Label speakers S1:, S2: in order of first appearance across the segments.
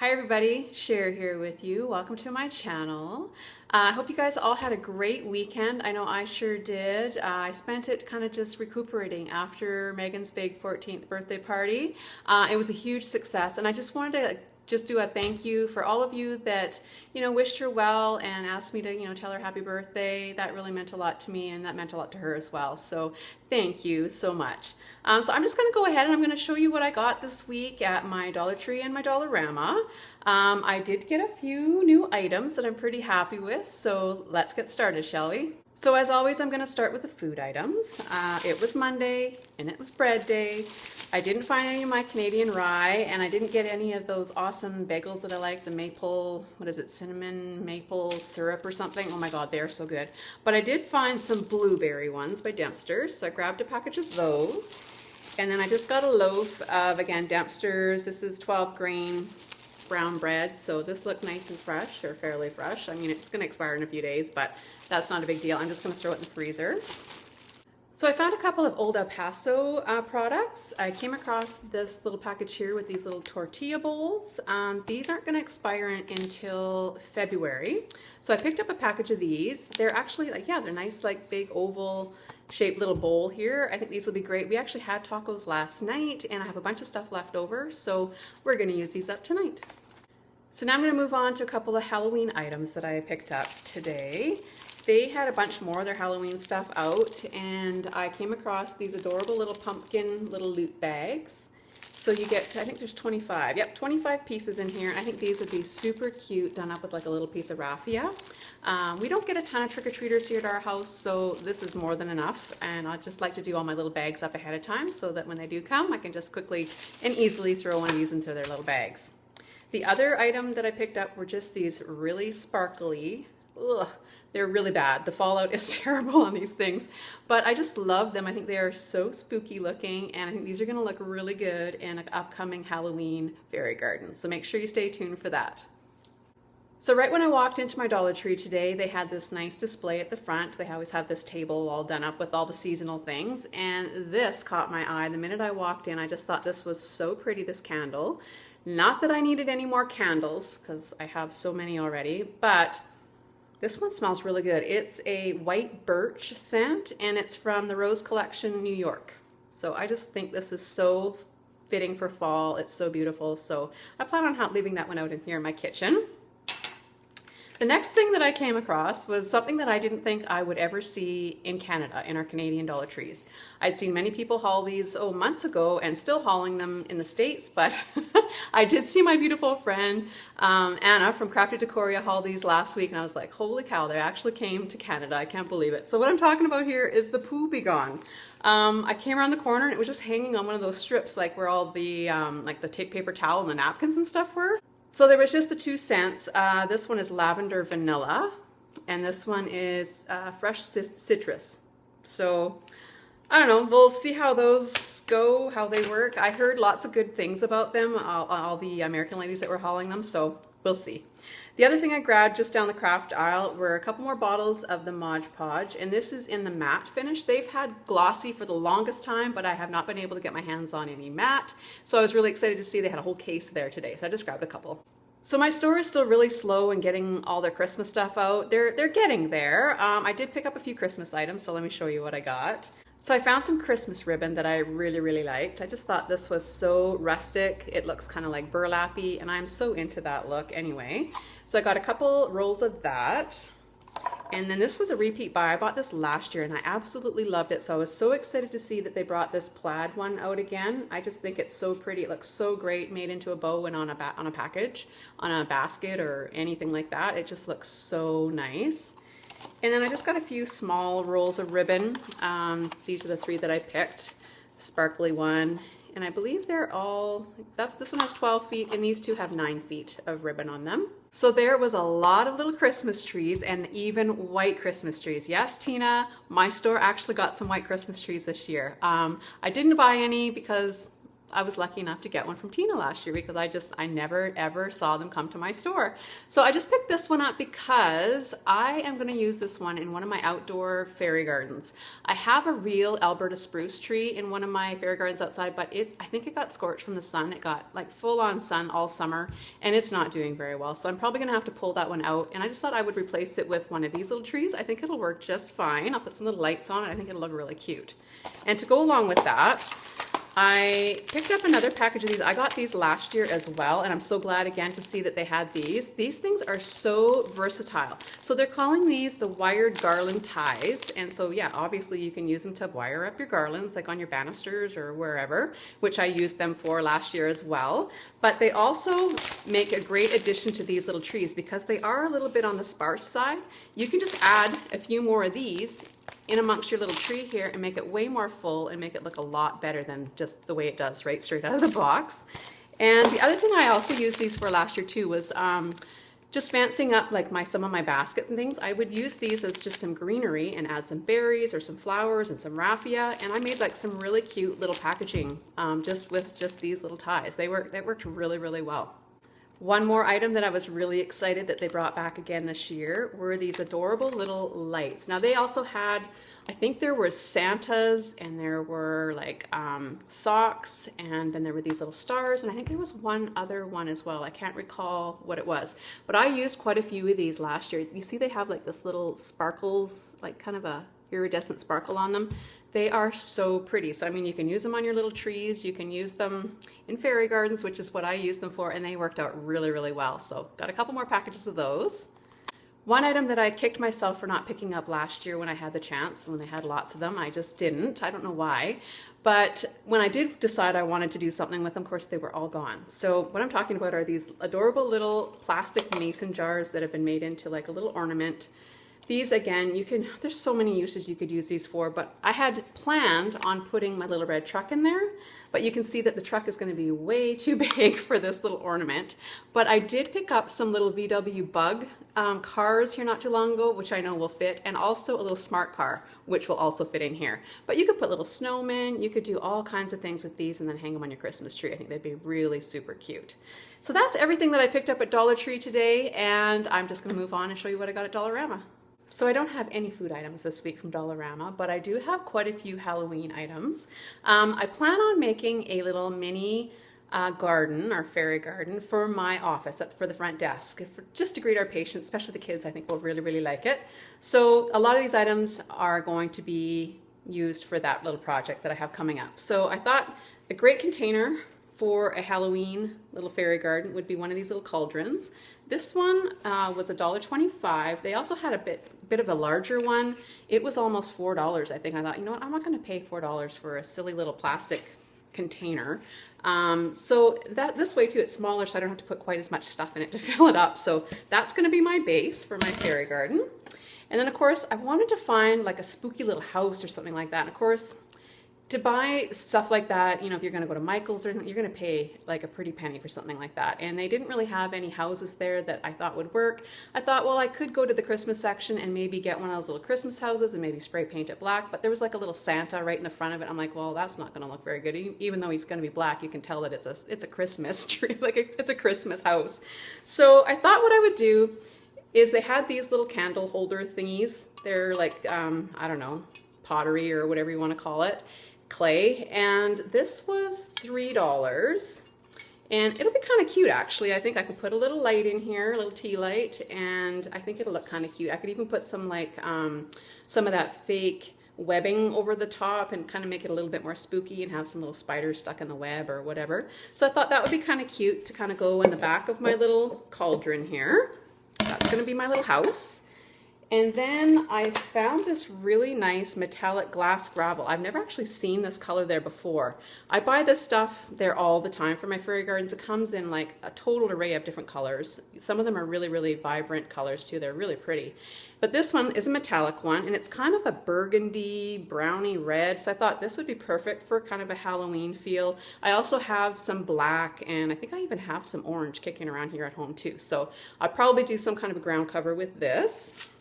S1: Hi everybody, Cher here with you. Welcome to my channel. I hope you guys all had a great weekend. I know I sure did. I spent it kind of just recuperating after Megan's big 14th birthday party. It was a huge success, and I just wanted to do a thank you for all of you that, wished her well and asked me to, tell her happy birthday. That really meant a lot to me, and that meant a lot to her as well. So thank you so much. So I'm just going to go ahead and I'm going to show you what I got this week at my Dollar Tree and my Dollarama. I did get a few new items that I'm pretty happy with, so let's get started, shall we? So as always, I'm going to start with the food items. It was Monday and it was bread day. I didn't find any of my Canadian rye, and I didn't get any of those awesome bagels that I like, the maple, cinnamon maple syrup or something. Oh my God, they're so good. But I did find some blueberry ones by Dempster's, so I grabbed a package of those. And then I just got a loaf of, again, Dempster's. This is 12 grain brown bread, so this looked nice and fresh, or fairly fresh. I mean, it's going to expire in a few days, but that's not a big deal. I'm just going to throw it in the freezer. So I found a couple of old El Paso products. I came across this little package here with these little tortilla bowls. These aren't going to expire until February. So I picked up a package of these. They're actually they're nice, big oval shaped little bowl here. I think these will be great. We actually had tacos last night, and I have a bunch of stuff left over, so we're going to use these up tonight. So now I'm going to move on to a couple of Halloween items that I picked up today. They had a bunch more of their Halloween stuff out, and I came across these adorable little pumpkin little loot bags. So you get, I think there's 25. Yep, 25 pieces in here. I think these would be super cute, done up with a little piece of raffia. We don't get a ton of trick-or-treaters here at our house, so this is more than enough. And I just like to do all my little bags up ahead of time so that when they do come, I can just quickly and easily throw one of these into their little bags. The other item that I picked up were just these really sparkly, they're really bad. The fallout is terrible on these things, but I just love them. I think they are so spooky looking, and I think these are going to look really good in an upcoming Halloween fairy garden. So make sure you stay tuned for that. So right when I walked into my Dollar Tree today, they had this nice display at the front. They always have this table all done up with all the seasonal things, and this caught my eye. The minute I walked in, I just thought this was so pretty, this candle. Not that I needed any more candles, because I have so many already, but this one smells really good. It's a white birch scent, and it's from the Rose Collection, New York. So I just think this is so fitting for fall. It's so beautiful. So I plan on leaving that one out in here in my kitchen. The next thing that I came across was something that I didn't think I would ever see in Canada, in our Canadian Dollar Trees. I'd seen many people haul these, months ago, and still hauling them in the States, but I did see my beautiful friend Anna from Crafty Decor haul these last week, and I was like, holy cow, they actually came to Canada. I can't believe it. So what I'm talking about here is the Pooh Be Gone. I came around the corner, and it was just hanging on one of those strips, where all the the paper towel and the napkins and stuff were. So there was just the 2 cents. This one is lavender vanilla, and this one is fresh citrus. So I don't know, we'll see how those go, how they work. I heard lots of good things about them, all the American ladies that were hauling them, so we'll see. The other thing I grabbed just down the craft aisle were a couple more bottles of the Mod Podge, and this is in the matte finish. They've had glossy for the longest time, but I have not been able to get my hands on any matte, so I was really excited to see they had a whole case there today, so I just grabbed a couple. So my store is still really slow in getting all their Christmas stuff out. They're getting there. I did pick up a few Christmas items, so let me show you what I got. So I found some Christmas ribbon that I really, really liked. I just thought this was so rustic. It looks kind of like burlappy, and I'm so into that look anyway. So I got a couple rolls of that. And then this was a repeat buy. I bought this last year and I absolutely loved it. So I was so excited to see that they brought this plaid one out again. I just think it's so pretty. It looks so great made into a bow and on a package, on a basket or anything like that. It just looks so nice. And then I just got a few small rolls of ribbon. These are the 3 that I picked. The sparkly one. And I believe they're all, this one has 12 feet and these 2 have 9 feet of ribbon on them. So there was a lot of little Christmas trees, and even white Christmas trees. Yes, Tina, my store actually got some white Christmas trees this year. I didn't buy any because I was lucky enough to get one from Tina last year because I never ever saw them come to my store. So I just picked this one up because I am going to use this one in one of my outdoor fairy gardens. I have a real Alberta spruce tree in one of my fairy gardens outside, but I think it got scorched from the sun. It got like full on sun all summer and it's not doing very well. So I'm probably going to have to pull that one out, and I just thought I would replace it with one of these little trees. I think it'll work just fine. I'll put some little lights on it. I think it'll look really cute. And to go along with that, I picked up another package of these. I got these last year as well, and I'm so glad again to see that they had these. These things are so versatile. So they're calling these the wired garland ties. And so yeah, obviously you can use them to wire up your garlands, like on your banisters or wherever, which I used them for last year as well. But they also make a great addition to these little trees because they are a little bit on the sparse side. You can just add a few more of these in amongst your little tree here and make it way more full and make it look a lot better than just the way it does right straight out of the box. And the other thing I also used these for last year too was just fancying up like some of my basket and things. I would use these as just some greenery and add some berries or some flowers and some raffia, and I made like some really cute little packaging just with just these little ties. That worked really, really well. One more item that I was really excited that they brought back again this year were these adorable little lights. Now they also had, I think there were Santas and there were like socks, and then there were these little stars, and I think there was one other one as well. I can't recall what it was, but I used quite a few of these last year. You see they have like this little sparkles, like kind of a iridescent sparkle on them. They are so pretty. So I mean, you can use them on your little trees, you can use them in fairy gardens, which is what I use them for, and they worked out really, really well. So got a couple more packages of those. One item that I kicked myself for not picking up last year when I had the chance, when they had lots of them, I just didn't. I don't know why. But when I did decide I wanted to do something with them, of course, they were all gone. So what I'm talking about are these adorable little plastic mason jars that have been made into like a little ornament. These, again, there's so many uses you could use these for, but I had planned on putting my little red truck in there, but you can see that the truck is going to be way too big for this little ornament. But I did pick up some little VW Bug cars here not too long ago, which I know will fit, and also a little smart car, which will also fit in here. But you could put little snowmen, you could do all kinds of things with these and then hang them on your Christmas tree. I think they'd be really super cute. So that's everything that I picked up at Dollar Tree today, and I'm just going to move on and show you what I got at Dollarama. So I don't have any food items this week from Dollarama, but I do have quite a few Halloween items. I plan on making a little mini garden or fairy garden for my office for the front desk, just to greet our patients, especially the kids. I think will really, really like it. So a lot of these items are going to be used for that little project that I have coming up. So I thought a great container for a Halloween little fairy garden would be one of these little cauldrons. This one was $1.25. They also had a bit of a larger one. It was almost $4, I think. I thought, you know what, I'm not going to pay $4 for a silly little plastic container. So this way too, it's smaller, so I don't have to put quite as much stuff in it to fill it up. So that's going to be my base for my fairy garden. And then of course, I wanted to find like a spooky little house or something like that. And of course, to buy stuff like that, you know, if you're going to go to Michael's or anything, you're going to pay like a pretty penny for something like that. And they didn't really have any houses there that I thought would work. I thought, well, I could go to the Christmas section and maybe get one of those little Christmas houses and maybe spray paint it black. But there was like a little Santa right in the front of it. I'm like, well, that's not going to look very good. Even though he's going to be black, you can tell that it's a Christmas tree, it's a Christmas house. So I thought what I would do is they had these little candle holder thingies. They're like, I don't know, pottery or whatever you want to call it. Clay, and this was $3, and it'll be kind of cute actually. I think I could put a little light in here, a little tea light, and I think it'll look kind of cute. I could even put some like some of that fake webbing over the top and kind of make it a little bit more spooky and have some little spiders stuck in the web or whatever. So I thought that would be kind of cute to kind of go in the back of my little cauldron here. That's going to be my little house. And then I found this really nice metallic glass gravel. I've never actually seen this color there before. I buy this stuff there all the time for my fairy gardens. It comes in like a total array of different colors. Some of them are really, really vibrant colors too. They're really pretty. But this one is a metallic one, and it's kind of a burgundy, browny red. So I thought this would be perfect for kind of a Halloween feel. I also have some black, and I think I even have some orange kicking around here at home too. So I'll probably do some kind of a ground cover with this.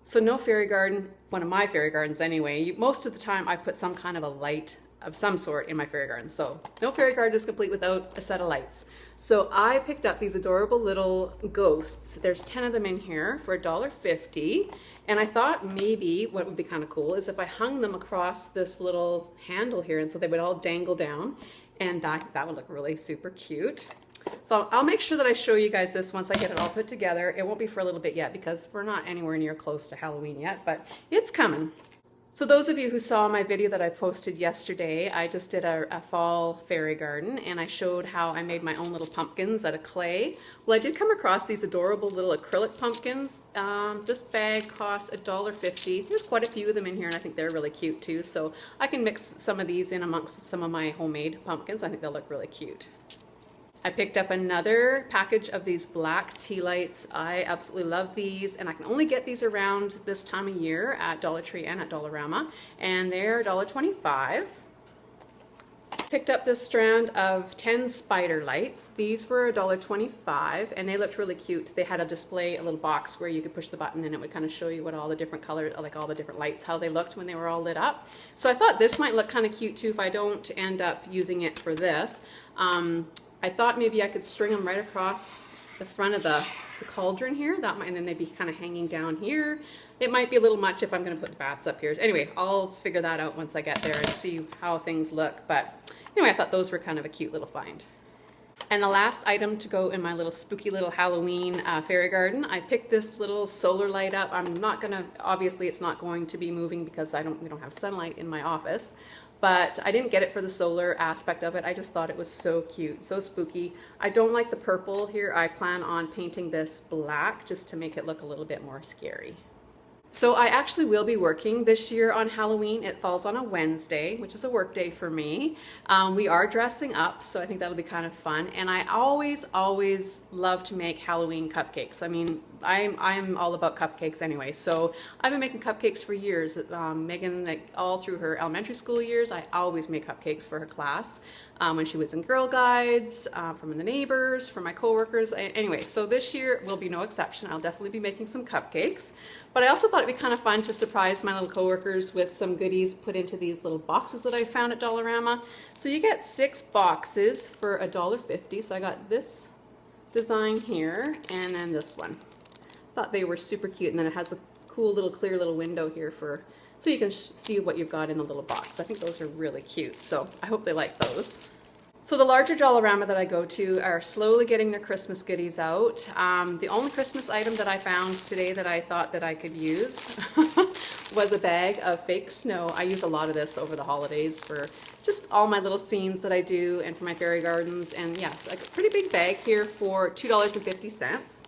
S1: So no fairy garden, one of my fairy gardens anyway, most of the time I put some kind of a light of some sort in my fairy garden. So no fairy garden is complete without a set of lights. So I picked up these adorable little ghosts. There's 10 of them in here for $1.50. And I thought maybe what would be kind of cool is if I hung them across this little handle here, and so they would all dangle down, and that would look really super cute. So I'll make sure that I show you guys this once I get it all put together. It won't be for a little bit yet because we're not anywhere near close to Halloween yet, but it's coming. So those of you who saw my video that I posted yesterday, I just did a fall fairy garden, and I showed how I made my own little pumpkins out of clay. Well, I did come across these adorable little acrylic pumpkins. This bag costs $1.50. There's quite a few of them in here, and I think they're really cute too. So I can mix some of these in amongst some of my homemade pumpkins. I think they'll look really cute. I picked up another package of these black tea lights. I absolutely love these, and I can only get these around this time of year at Dollar Tree and at Dollarama, and they're $1.25. Picked up this strand of 10 spider lights. These were $1.25, and they looked really cute. They had a display, a little box where you could push the button and it would kind of show you what all the different colors, like all the different lights, how they looked when they were all lit up. So I thought this might look kind of cute too if I don't end up using it for this. I thought maybe I could string them right across the front of the cauldron here. That might, and then they'd be kind of hanging down here. It might be a little much if I'm going to put the bats up here. Anyway, I'll figure that out once I get there and see how things look. But anyway, I thought those were kind of a cute little find. And the last item to go in my little spooky little Halloween fairy garden, I picked this little solar light up. I'm not going to, obviously it's not going to be moving because we don't have sunlight in my office. But I didn't get it for the solar aspect of it. I just thought it was so cute, so spooky. I don't like the purple here. I plan on painting this black just to make it look a little bit more scary. So I actually will be working this year on Halloween. It falls on a Wednesday, which is a work day for me. We are dressing up, so I think that'll be kind of fun. And I always love to make Halloween cupcakes. I mean, I'm all about cupcakes anyway. So I've been making cupcakes for years. Megan, like all through her elementary school years, I always make cupcakes for her class. When she was in Girl Guides, from the neighbors, from my coworkers. Anyway, so this year will be no exception. I'll definitely be making some cupcakes. But I also thought it'd be kind of fun to surprise my little coworkers with some goodies put into these little boxes that I found at Dollarama. So you get 6 boxes for $1.50. So I got this design here and then this one. Thought they were super cute, and then it has a cool little clear little window here for so you can see what you've got in the little box. I think those are really cute, so I hope they like those. So the larger Dollarama that I go to are slowly getting their Christmas goodies out. The only Christmas item that I found today that I thought that I could use was a bag of fake snow. I use a lot of this over the holidays for just all my little scenes that I do and for my fairy gardens. And yeah, it's like a pretty big bag here for $2.50.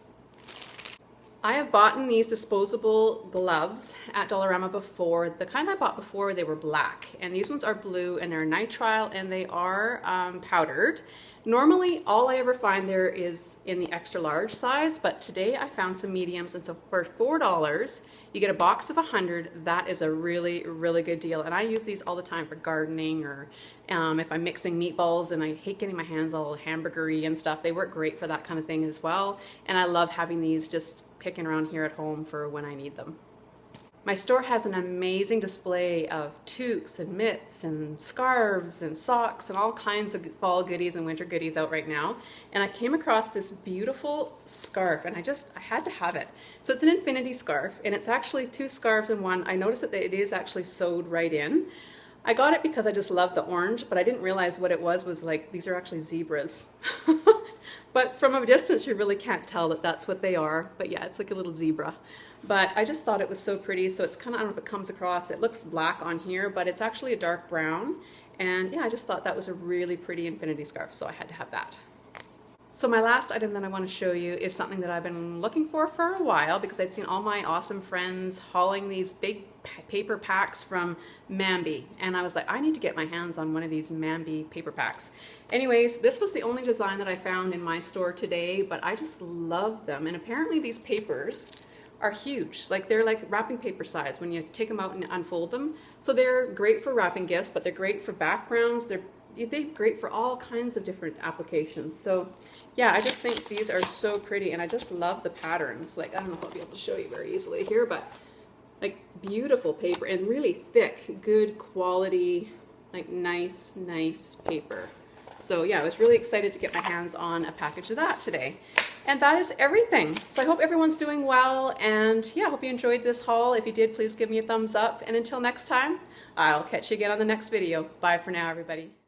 S1: I have bought these disposable gloves at Dollarama before. The kind I bought before, they were black, and these ones are blue, and they're nitrile, and they are powdered. Normally, all I ever find there is in the extra large size, but today I found some mediums, and so for $4, you get a box of 100. That is a really, really good deal, and I use these all the time for gardening or if I'm mixing meatballs, and I hate getting my hands all hamburgery and stuff. They work great for that kind of thing as well, and I love having these just kicking around here at home for when I need them. My store has an amazing display of toques and mitts and scarves and socks and all kinds of fall goodies and winter goodies out right now. And I came across this beautiful scarf, and I had to have it. So it's an infinity scarf, and it's actually 2 scarves in one. I noticed that it is actually sewed right in. I got it because I just love the orange, but I didn't realize what it was like these are actually zebras. But from a distance you really can't tell that that's what they are. But yeah, it's like a little zebra. But I just thought it was so pretty. So it's kind of, I don't know if it comes across, it looks black on here, but it's actually a dark brown. And yeah, I just thought that was a really pretty infinity scarf, so I had to have that. So my last item that I want to show you is something that I've been looking for a while because I'd seen all my awesome friends hauling these big paper packs from Mambi, and I was like, I need to get my hands on one of these Mambi paper packs. Anyways, this was the only design that I found in my store today, but I just love them, and apparently these papers are huge. Like they're like wrapping paper size when you take them out and unfold them. So they're great for wrapping gifts, but they're great for backgrounds. They're great for all kinds of different applications. So yeah, I just think these are so pretty, and I just love the patterns. Like, I don't know if I'll be able to show you very easily here, but like beautiful paper and really thick, good quality Like nice, nice paper. So yeah, I was really excited to get my hands on a package of that today. And that is everything. So I hope everyone's doing well, and yeah, I hope you enjoyed this haul. If you did, please give me a thumbs up. And until next time, I'll catch you again on the next video. Bye for now, everybody.